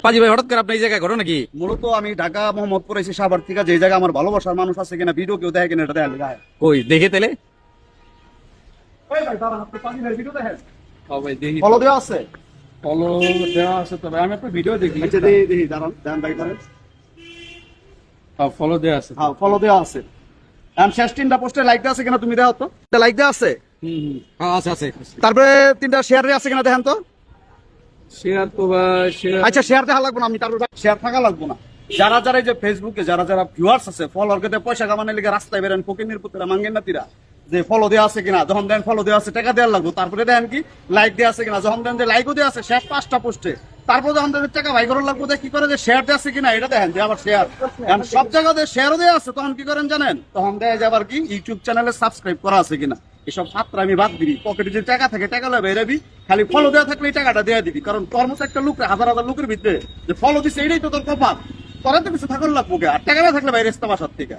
পাজি ভাই হঠাৎ করে আপনি এই জায়গায় ঘটনা নাকি? মূলত আমি ঢাকা মোহাম্মদপুর এসে সাভার থেকে যে জায়গায় আমার ভালোবাসার মানুষ আছে কিনা ভিডিও কেউ দেখে কিনা এটা দেখা যায়। কই দেখে তেলে ফলো দেওয়া আছে? ফলো দেওয়া আছে, তবে আমি একটা ভিডিও দেখি। আচ্ছা দেখি দেখি দাঁড়ান দাঁড়ান ভাই দাঁড়ান। ফলো দেওয়া আছে। হ্যাঁ ফলো দেওয়া আছে। এখন শেষ 3টা পোস্টে লাইক দেওয়া আছে কিনা তুমি দেখো তো। লাইক দেওয়া আছে? হ্যাঁ আছে আছে। তারপরে 3টা শেয়ার আছে কিনা দেখেন তো। শেয়ার তো বা শেয়ার। আচ্ছা শেয়ার দেখা লাগবে না, আমি তারপর শেয়ার থাকা লাগবে না। যারা যারা এই যে ফেসবুকে যারা যারা ভিউয়ার্স আছে ফলোয়ার কে পয়সা কামানোর লিগে রাস্তায় বেরেন ফকিনের পুত্রা মাঙ্গেন নাতিরা, যে ফলো দেওয়া আছে কিনা, যখন দেন ফলো দেওয়া আছে টাকা দেওয়ার লাগবে, তারপরে দেখেন কি লাইক দেওয়া আছে কিনা, যখন দেন যে লাইকও দেওয়া আছে শেষ 5টা পোস্টে, তারপর যখন দেন টাকা ভাই করার লাগবে কি করে যে শেয়ার দেওয়া আছে কিনা এটা দেখেন যে আবার শেয়ার, কারণ সব জায়গাতে শেয়ারও দেওয়া আছে, তখন কি করেন জানেন, তখন দেয় যে আবার কি ইউটিউব চ্যানেলে সাবস্ক্রাইব করা আছে কিনা। এসব ফাত্রা আমি বাদ দিবি, পকেটে যে টাকা থাকে টাকা লবে এরাবি, খালি ফলো দেওয়া থাকলে এই টাকাটা দেওয়া দিবি, কারণ তোর মতো একটা লোক হাজার হাজার লোকের ভিতরে যে ফলো দিচ্ছে এটাই তো তোর কপাল, তোরা তো কিছু থাকার লাগবো, আর টাকা না থাকলে বাইরে বাসার থেকে।